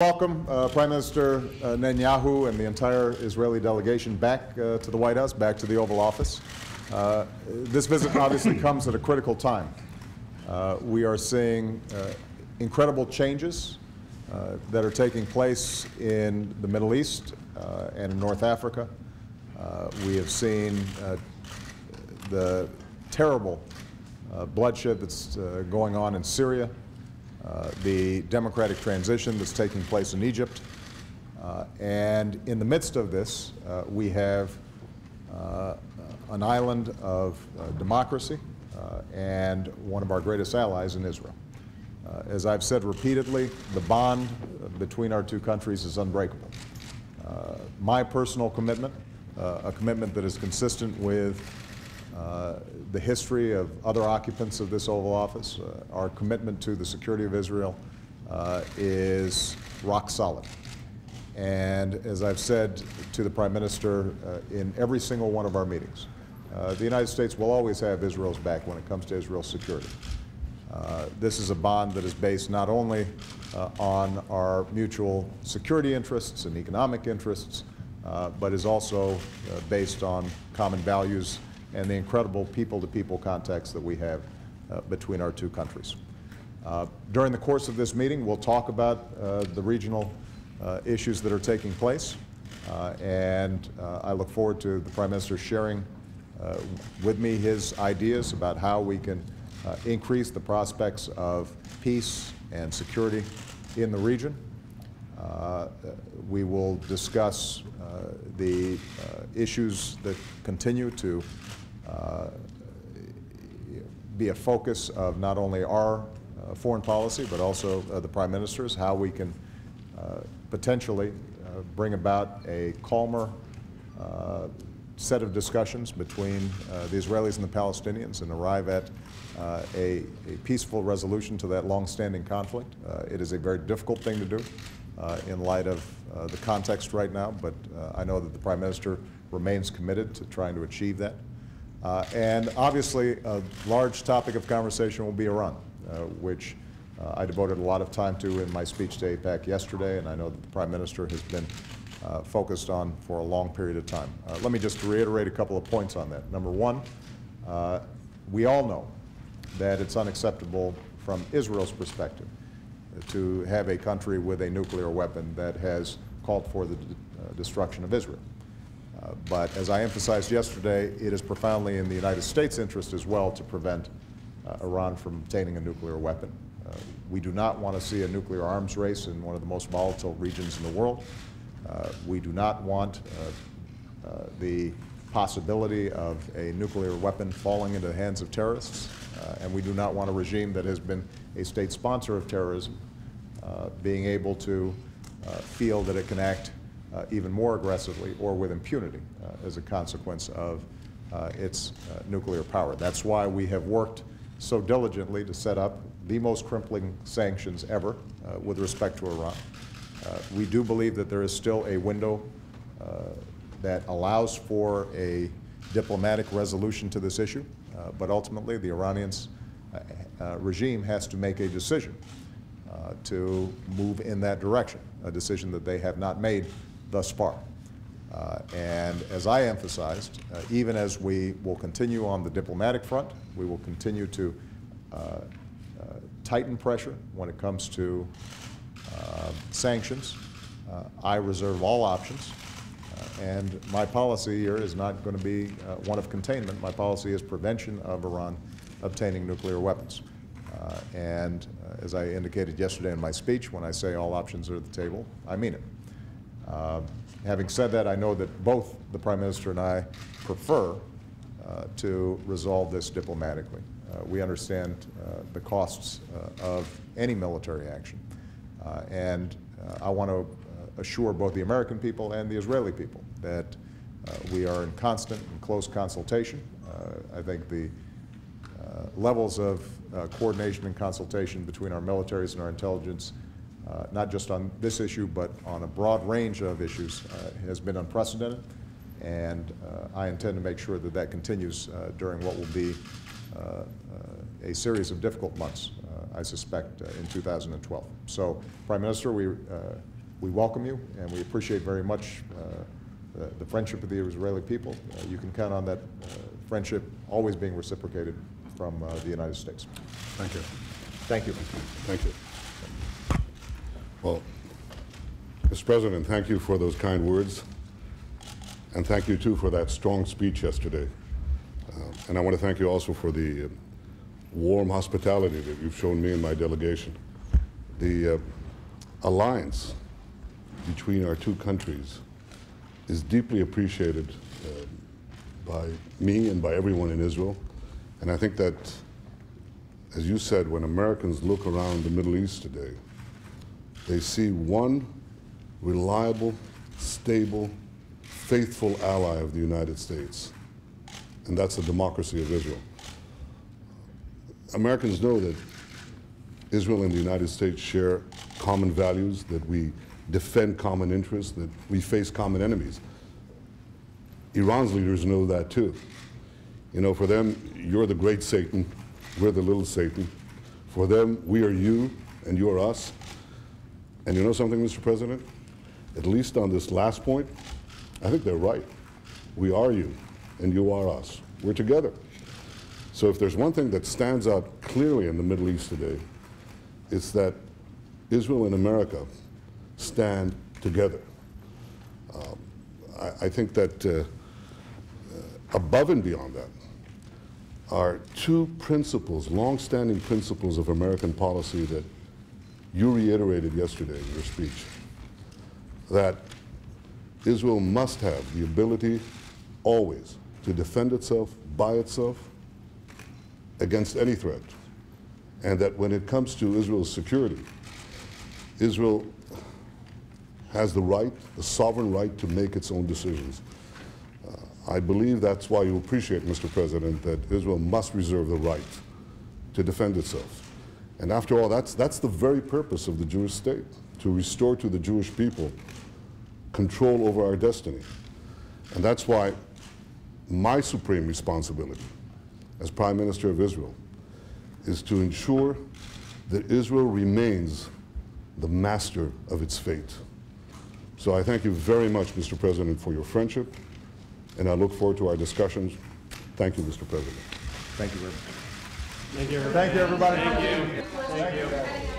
Welcome Prime Minister Netanyahu and the entire Israeli delegation back to the White House, back to the Oval Office. This visit obviously comes at a critical time. We are seeing incredible changes that are taking place in the Middle East and in North Africa. We have seen the terrible bloodshed that's going on in Syria. The democratic transition that's taking place in Egypt. And in the midst of this, we have an island of democracy and one of our greatest allies in Israel. As I've said repeatedly, the bond between our two countries is unbreakable. My personal commitment, a commitment that is consistent with the history of other occupants of this Oval Office, our commitment to the security of Israel is rock solid. And as I've said to the Prime Minister in every single one of our meetings, the United States will always have Israel's back when it comes to Israel's security. This is a bond that is based not only on our mutual security interests and economic interests, but is also based on common values and the incredible people-to-people contacts that we have between our two countries. During the course of this meeting, we'll talk about the regional issues that are taking place, and I look forward to the Prime Minister sharing with me his ideas about how we can increase the prospects of peace and security in the region. We will discuss the issues that continue to be a focus of not only our foreign policy, but also the Prime Minister's, how we can potentially bring about a calmer set of discussions between the Israelis and the Palestinians and arrive at a peaceful resolution to that long-standing conflict. It is a very difficult thing to do in light of the context right now, but I know that the Prime Minister remains committed to trying to achieve that. And obviously, a large topic of conversation will be Iran, which I devoted a lot of time to in my speech to AIPAC yesterday, and I know that the Prime Minister has been focused on for a long period of time. Let me just reiterate a couple of points on that. Number one, we all know that it's unacceptable from Israel's perspective to have a country with a nuclear weapon that has called for the destruction of Israel. But as I emphasized yesterday, it is profoundly in the United States' interest as well to prevent Iran from obtaining a nuclear weapon. We do not want to see a nuclear arms race in one of the most volatile regions in the world. We do not want the possibility of a nuclear weapon falling into the hands of terrorists, and we do not want a regime that has been a state sponsor of terrorism being able to feel that it can act even more aggressively or with impunity as a consequence of its nuclear power. That's why we have worked so diligently to set up the most crippling sanctions ever with respect to Iran. We do believe that there is still a window that allows for a diplomatic resolution to this issue, but ultimately the Iranian regime has to make a decision to move in that direction, a decision that they have not made thus far. And as I emphasized, even as we will continue on the diplomatic front, we will continue to tighten pressure when it comes to sanctions. I reserve all options, and my policy here is not going to be one of containment. My policy is prevention of Iran obtaining nuclear weapons. And as I indicated yesterday in my speech, when I say all options are at the table, I mean it. Having said that, I know that both the Prime Minister and I prefer to resolve this diplomatically. We understand the costs of any military action. And I want to assure both the American people and the Israeli people that we are in constant and close consultation. I think the levels of coordination and consultation between our militaries and our intelligence, not just on this issue, but on a broad range of issues, has been unprecedented. And I intend to make sure that that continues during what will be a series of difficult months I suspect, in 2012. So, Prime Minister, we welcome you, and we appreciate very much the friendship of the Israeli people. You can count on that friendship always being reciprocated from the United States. Thank you. Thank you. Thank you. Well, Mr. President, thank you for those kind words, and thank you, too, for that strong speech yesterday. And I want to thank you also for the warm hospitality that you've shown me and my delegation. The alliance between our two countries is deeply appreciated by me and by everyone in Israel. And I think that, as you said, when Americans look around the Middle East today, they see one reliable, stable, faithful ally of the United States, and that's the democracy of Israel. Americans know that Israel and the United States share common values, that we defend common interests, that we face common enemies. Iran's leaders know that too. You know, for them, you're the great Satan, we're the little Satan. For them, we are you and you are us. And you know something, Mr. President? At least on this last point, I think they're right. We are you and you are us. We're together. So if there's one thing that stands out clearly in the Middle East today, it's that Israel and America stand together. I think that above and beyond that are two principles, long-standing principles of American policy that you reiterated yesterday in your speech, that Israel must have the ability always to defend itself by itself against any threat, and that when it comes to Israel's security, Israel has the right, the sovereign right to make its own decisions. I believe that's why you appreciate, Mr. President, that Israel must reserve the right to defend itself. And after all, that's the very purpose of the Jewish state, to restore to the Jewish people control over our destiny. And that's why my supreme responsibility as Prime Minister of Israel is to ensure that Israel remains the master of its fate. So I thank you very much, Mr. President, for your friendship, and I look forward to our discussions. Thank you, Mr. President. Thank you very much. Thank you, Thank you, everybody. Thank you. Thank you.